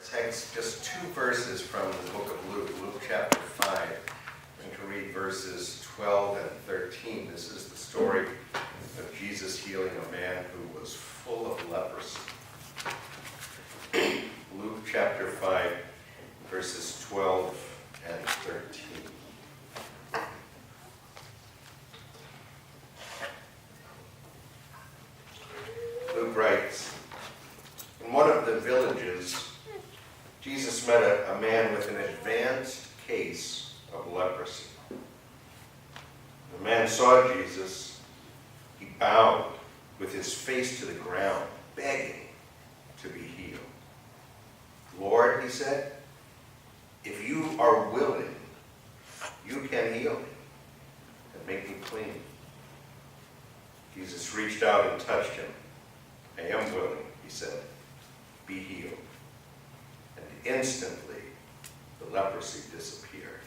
text, just 2 verses from the book of Luke, Luke chapter 5. I'm going to read verses 12 and 13. This is the story of Jesus healing a man who was full of leprosy. Luke chapter 5, verses 12 and 13. Luke writes, in one of the villages, Jesus met a man with an advanced case of leprosy. The man saw Jesus. He bowed with his face to the ground, begging to be healed. Lord, he said, if you are willing, you can heal me and make me clean. Jesus reached out and touched him. I am willing, he said, be healed. And instantly, the leprosy disappeared.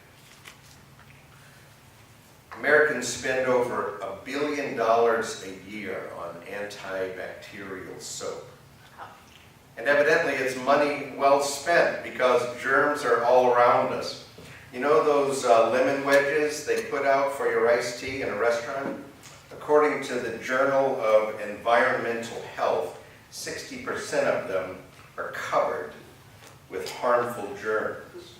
Americans spend over $1 billion a year on antibacterial soap. And evidently it's money well spent because germs are all around us. You know those lemon wedges they put out for your iced tea in a restaurant? According to the Journal of Environmental Health, 60% of them are covered with harmful germs.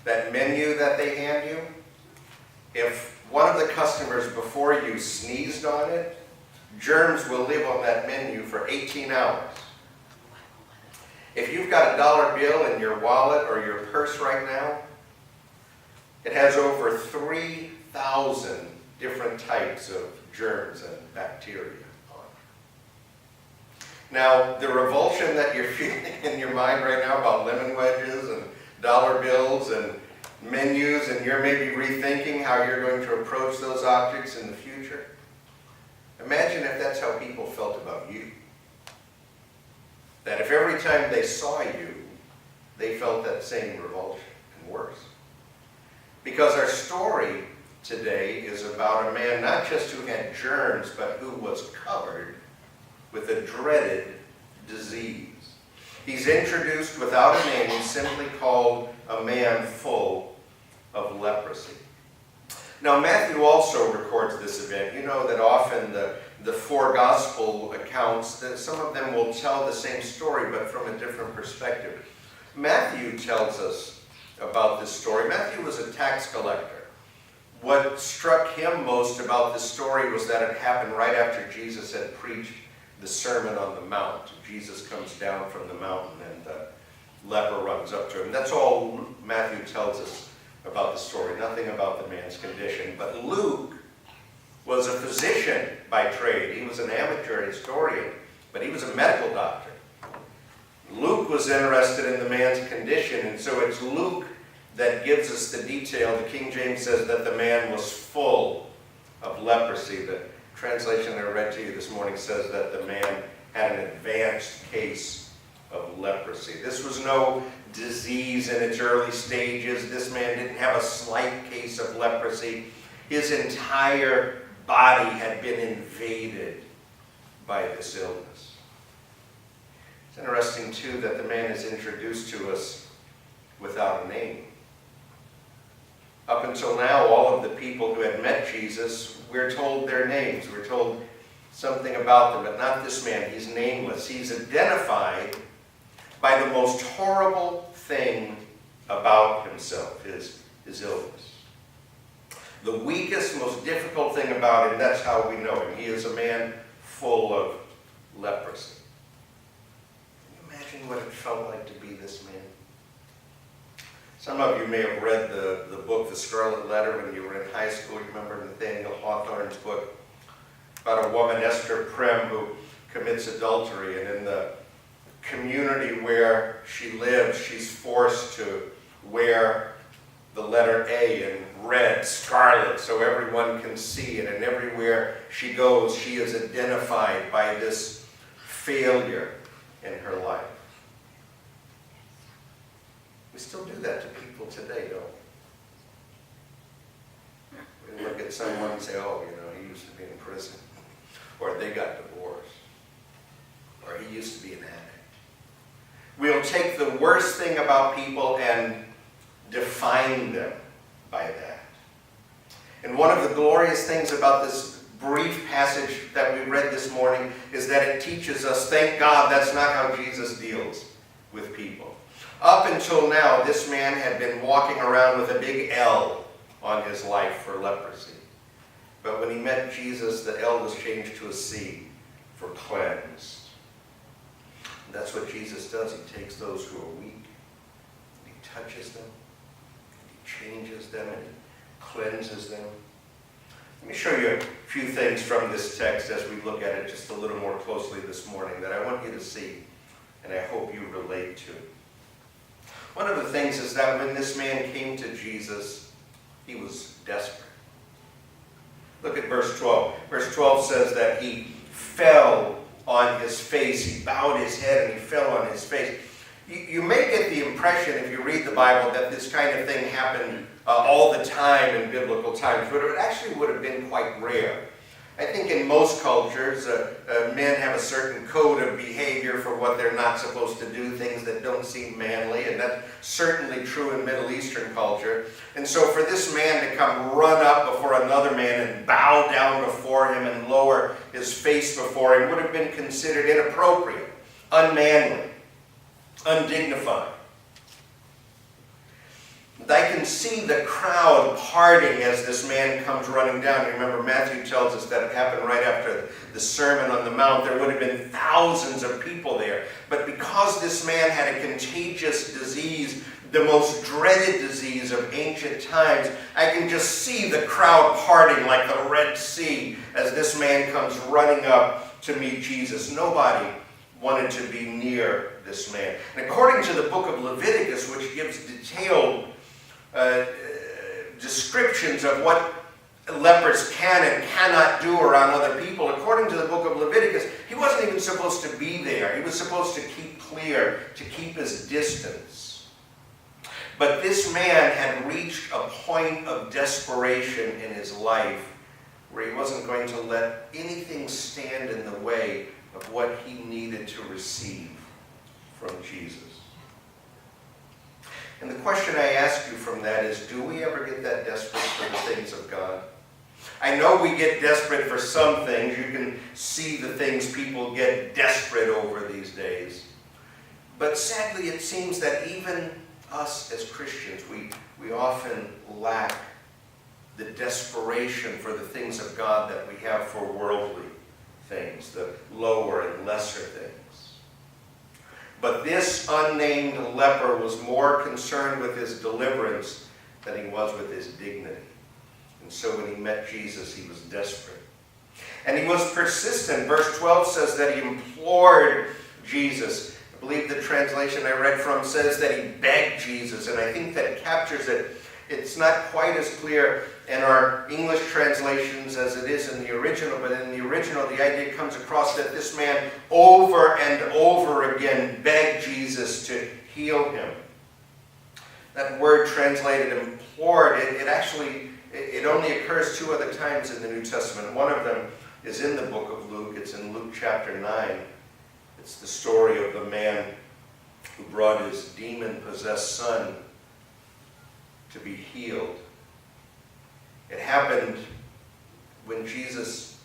That menu that they hand you, if one of the customers before you sneezed on it, germs will live on that menu for 18 hours. If you've got a dollar bill in your wallet or your purse right now, it has over 3,000 different types of germs and bacteria on it. Now, the revulsion that you're feeling in your mind right now about lemon wedges and dollar bills and menus, and you're maybe rethinking how you're going to approach those objects in the future, imagine if that's how people felt about you. That if every time they saw you, they felt that same revulsion and worse. Because our story today is about a man not just who had germs, but who was covered with a dreaded disease. He's introduced without a name, simply called a man full of leprosy. Now, Matthew also records this event. You know that often the 4 gospel accounts, that some of them will tell the same story, but from a different perspective. Matthew tells us about this story. Matthew was a tax collector. What struck him most about this story was that it happened right after Jesus had preached the Sermon on the Mount. Jesus comes down from the mountain and the leper runs up to him. That's all Matthew tells us about the story, nothing about the man's condition. But Luke was a physician by trade. He was an amateur historian, but he was a medical doctor. Luke was interested in the man's condition, and so it's Luke that gives us the detail. The King James says that the man was full of leprosy. The translation I read to you this morning says that the man had an advanced case of leprosy. This was no disease in its early stages. This man didn't have a slight case of leprosy. His entire body had been invaded by this illness. It's interesting, too, that the man is introduced to us without a name. Up until now, all of the people who had met Jesus, we're told their names. We're told something about them, but not this man. He's nameless. He's identified by the most horrible thing about himself, his illness. The weakest, most difficult thing about him, that's how we know him. He is a man full of leprosy. Can you imagine what it felt like to be this man? Some of you may have read the book, The Scarlet Letter, when you were in high school. You remember Nathaniel Hawthorne's book about a woman, Esther Prem, who commits adultery. And in the community where she lives, she's forced to wear the letter A in red, scarlet, so everyone can see it. And everywhere she goes, she is identified by this failure in her life. We still do that to people today, don't we? We look at someone and say, oh, you know, he used to be in prison. Or they got divorced. Or he used to be an addict. We we'll take the worst thing about people and define them by that. And one of the glorious things about this brief passage that we read this morning is that it teaches us, thank God, that's not how Jesus deals with people. Up until now, this man had been walking around with a big L on his life for leprosy. But when he met Jesus, the L was changed to a C for cleansed. And that's what Jesus does. He takes those who are weak, and he touches them, and he changes them, and he cleanses them. Let me show you a few things from this text as we look at it just a little more closely this morning that I want you to see, and I hope you relate to. One of the things is that when this man came to Jesus, he was desperate. Look at verse 12. Verse 12 says that he fell on his face. He bowed his head and he fell on his face. You may get the impression, if you read the Bible, that this kind of thing happened all the time in biblical times, but it actually would have been quite rare. I think in most cultures, men have a certain code of behavior for what they're not supposed to do, things that don't seem manly, and that's certainly true in Middle Eastern culture. And so for this man to come run up before another man and bow down before him and lower his face before him would have been considered inappropriate, unmanly, undignified. I can see the crowd parting as this man comes running down. You remember Matthew tells us that it happened right after the Sermon on the Mount. There would have been thousands of people there. But because this man had a contagious disease, the most dreaded disease of ancient times, I can just see the crowd parting like the Red Sea as this man comes running up to meet Jesus. Nobody wanted to be near this man. And according to the book of Leviticus, which gives detailed descriptions of what lepers can and cannot do around other people, according to the book of Leviticus, he wasn't even supposed to be there. He was supposed to keep clear, to keep his distance. But this man had reached a point of desperation in his life where he wasn't going to let anything stand in the way of what he needed to receive from Jesus. And the question I ask you from that is, do we ever get that desperate for the things of God? I know we get desperate for some things. You can see the things people get desperate over these days. But sadly, it seems that even us as Christians, we often lack the desperation for the things of God that we have for worldly things, the lower and lesser things. But this unnamed leper was more concerned with his deliverance than he was with his dignity. And so when he met Jesus, he was desperate. And he was persistent. Verse 12 says that he implored Jesus. I believe the translation I read from says that he begged Jesus, and I think that captures it. It's not quite as clear in our English translations as it is in the original, but in the original the idea comes across that this man over and over again begged Jesus to heal him. That word translated implored, it only occurs two other times in the New Testament. One of them is in the book of Luke. It's in Luke chapter 9. It's the story of the man who brought his demon-possessed son to be healed. It happened when Jesus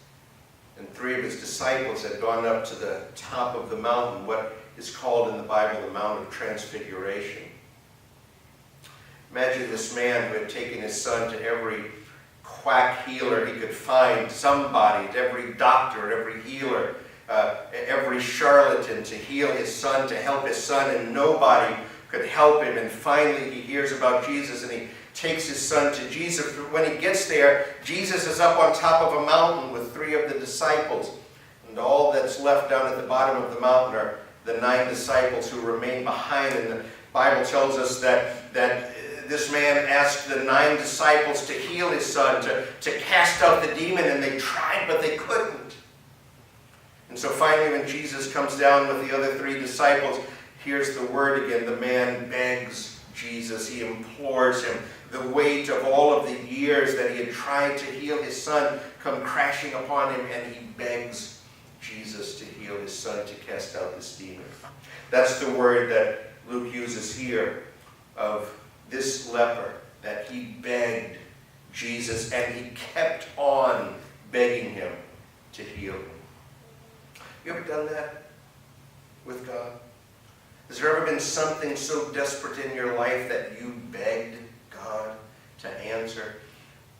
and three of his disciples had gone up to the top of the mountain, what is called in the Bible the Mount of Transfiguration. Imagine this man who had taken his son to every quack healer he could find, somebody, to every doctor, every healer, every charlatan to heal his son, to help his son, and nobody could help him. And finally he hears about Jesus and he takes his son to Jesus. When he gets there, Jesus is up on top of a mountain with three of the disciples. And all that's left down at the bottom of the mountain are the 9 disciples who remain behind. And the Bible tells us that this man asked the 9 disciples to heal his son, to cast out the demon, and they tried, but they couldn't. And so finally when Jesus comes down with the other 3 disciples, here's the word again. The man begs Jesus. He implores him. The weight of all of the years that he had tried to heal his son come crashing upon him, and he begs Jesus to heal his son, to cast out this demon. That's the word that Luke uses here of this leper, that he begged Jesus and he kept on begging him to heal him. You ever done that with God? Has there ever been something so desperate in your life that you begged God to answer?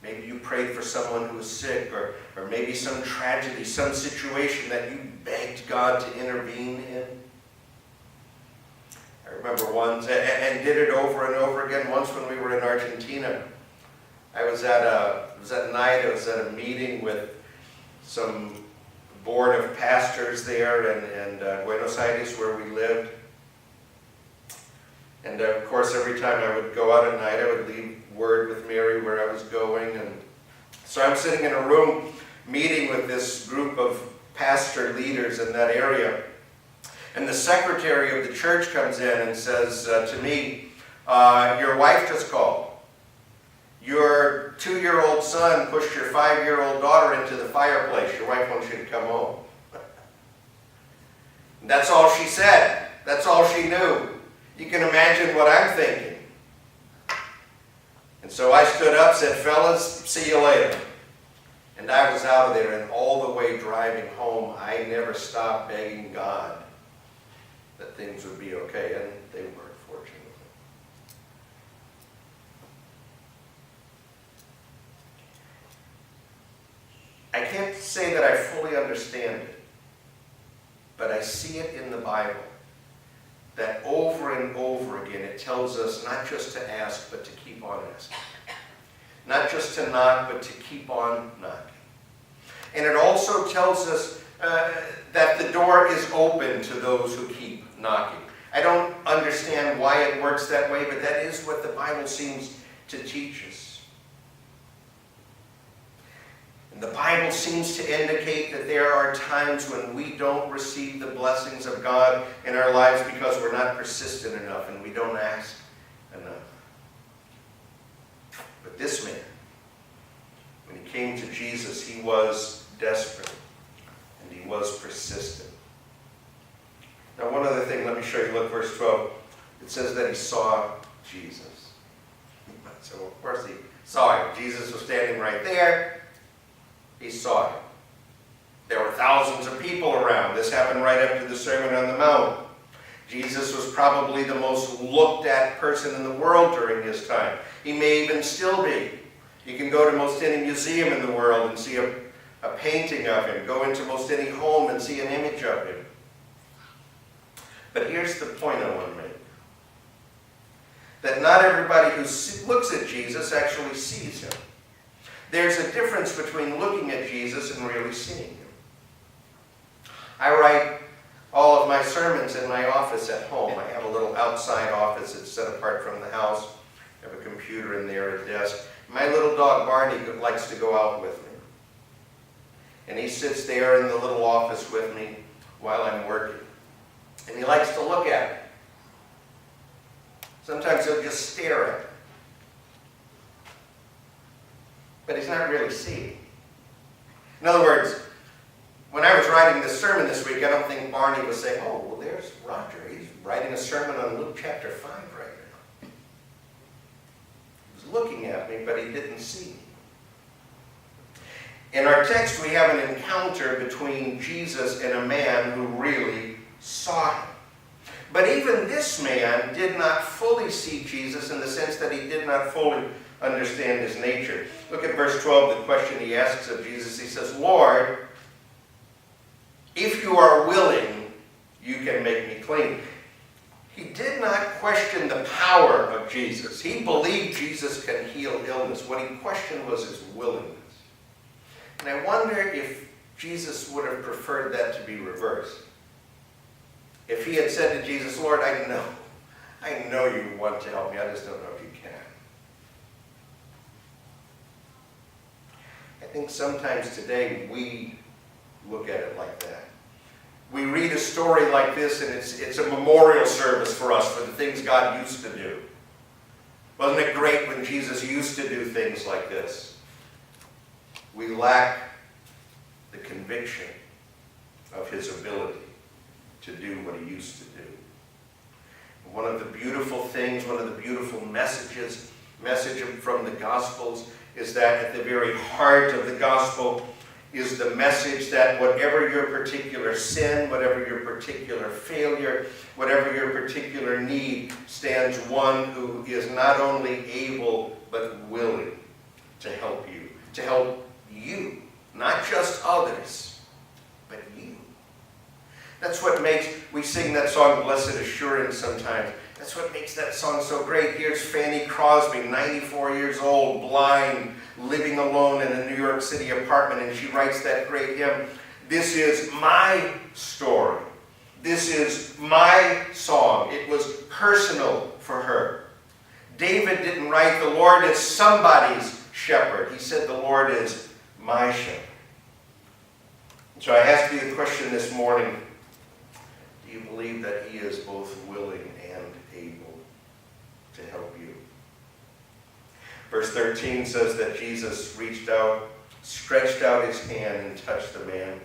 Maybe you prayed for someone who was sick, or maybe some tragedy, some situation that you begged God to intervene in. I remember once, and did it over and over again, once when we were in Argentina. I was at a meeting with some board of pastors there in Buenos Aires, where we lived. And of course, every time I would go out at night, I would leave word with Mary where I was going. And so I'm sitting in a room meeting with this group of pastor leaders in that area. And the secretary of the church comes in and says to me, your wife just called. Your 2-year-old son pushed your 5-year-old daughter into the fireplace. Your wife wants you to come home. That's all she said. That's all she knew. You can imagine what I'm thinking. And so I stood up, said, fellas, see you later. And I was out of there, and all the way driving home, I never stopped begging God that things would be okay, and they were, fortunately. I can't say that I fully understand it, but I see it in the Bible, that over and over again it tells us not just to ask, but to keep on asking. Not just to knock, but to keep on knocking. And it also tells us that the door is open to those who keep knocking. I don't understand why it works that way, but that is what the Bible seems to teach us. And the Bible seems to indicate that there are times when we don't receive the blessings of God in our lives because we're not persistent enough and we don't ask enough. But this man, when he came to Jesus, he was desperate and he was persistent. Now, one other thing, let me show you. Look, verse 12. It says that he saw Jesus. So, of course, he saw him. Jesus was standing right there. He saw him. There were thousands of people around. This happened right after the Sermon on the Mount. Jesus was probably the most looked at person in the world during his time. He may even still be. You can go to most any museum in the world and see a painting of him. Go into most any home and see an image of him. But here's the point I want to make. That not everybody who looks at Jesus actually sees him. There's a difference between looking at Jesus and really seeing him. I write all of my sermons in my office at home. I have a little outside office that's set apart from the house. I have a computer in there, a desk. My little dog Barney likes to go out with me. And he sits there in the little office with me while I'm working. And he likes to look at me. Sometimes he'll just stare at me. But he's not really seeing. In other words, when I was writing this sermon this week, I don't think Barney was saying, oh, well, there's Roger. He's writing a sermon on Luke chapter 5 right now. He was looking at me, but he didn't see me. In our text, we have an encounter between Jesus and a man who really saw him. But even this man did not fully see Jesus in the sense that he did not fully understand his nature. Look at verse 12, the question he asks of Jesus. He says, Lord, if you are willing, you can make me clean. He did not question the power of Jesus. He believed Jesus can heal illness. What he questioned was his willingness. And I wonder if Jesus would have preferred that to be reversed. If he had said to Jesus, Lord, I know you want to help me. I just don't know if you can. I think sometimes today we look at it like that. We read a story like this and it's a memorial service for us for the things God used to do. Wasn't it great when Jesus used to do things like this? We lack the conviction of his ability to do what he used to do. One of the beautiful things, one of the beautiful message from the Gospels is that at the very heart of the Gospel is the message that whatever your particular sin, whatever your particular failure, whatever your particular need, stands one who is not only able but willing to help you. To help you, not just others, but you. That's what makes, we sing that song, Blessed Assurance, sometimes. That's what makes that song so great. Here's Fanny Crosby, 94 years old, blind, living alone in a New York City apartment, and she writes that great hymn, "This is my story. This is my song." It was personal for her. David didn't write, "The Lord is somebody's shepherd." He said, "The Lord is my shepherd." So I ask you the question this morning, do you believe that he is both willing and able to help you? Verse 13 says that Jesus reached out, stretched out his hand and touched the man.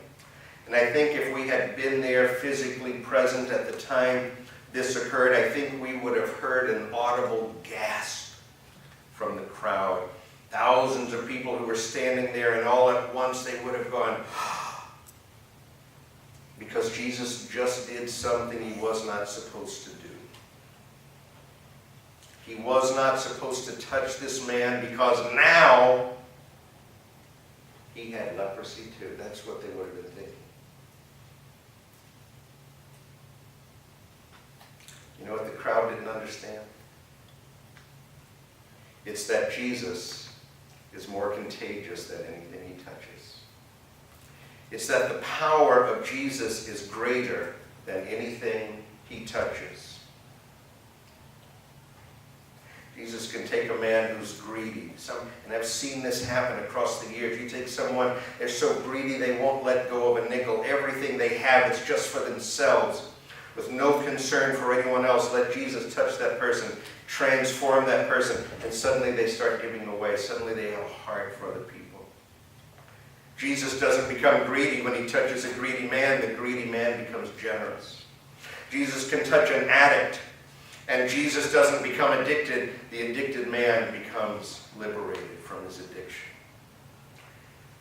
And I think if we had been there physically present at the time this occurred, I think we would have heard an audible gasp from the crowd. Thousands of people who were standing there, and all at once they would have gone, because Jesus just did something he was not supposed to do. He was not supposed to touch this man because now he had leprosy too. That's what they would have been thinking. You know what the crowd didn't understand? It's that Jesus is more contagious than anything he touches. It's that the power of Jesus is greater than anything he touches. Jesus can take a man who's greedy. And I've seen this happen across the years. You take someone, they're so greedy they won't let go of a nickel. Everything they have is just for themselves, with no concern for anyone else. Let Jesus touch that person, transform that person, and suddenly they start giving away. Suddenly they have a heart for other people. Jesus doesn't become greedy when he touches a greedy man. The greedy man becomes generous. Jesus can touch an addict, and Jesus doesn't become addicted. The addicted man becomes liberated from his addiction.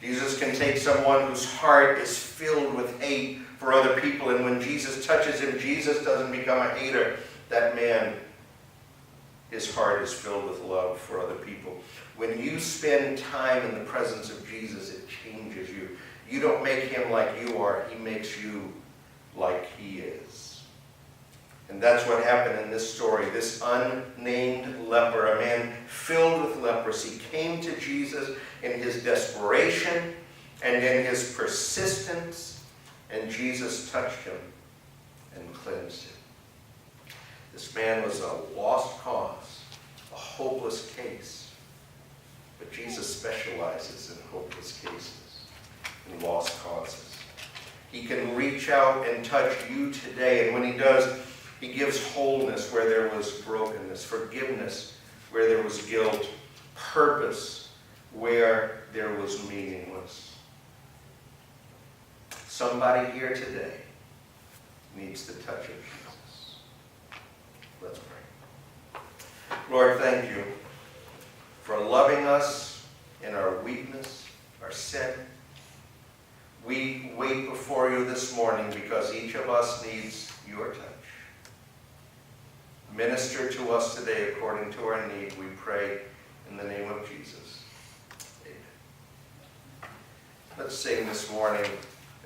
Jesus can take someone whose heart is filled with hate for other people, and when Jesus touches him, Jesus doesn't become a hater. That man, his heart is filled with love for other people. When you spend time in the presence of Jesus, it changes you. You don't make him like you are. He makes you like he is. And that's what happened in this story. This unnamed leper, a man filled with leprosy, came to Jesus in his desperation and in his persistence, and Jesus touched him and cleansed him. This man was a lost cause, a hopeless case. But Jesus specializes in hopeless cases, in lost causes. He can reach out and touch you today, and when he does, he gives wholeness where there was brokenness, forgiveness where there was guilt, purpose where there was meaningless. Somebody here today needs the touch of Jesus. Let's pray. Lord, thank you for loving us in our weakness, our sin. We wait before you this morning because each of us needs your touch. Minister to us today according to our need, we pray in the name of Jesus. Amen. Let's sing this morning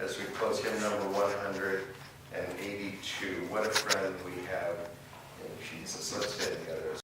as we close hymn number 182. What a friend we have in Jesus. Let's stand together.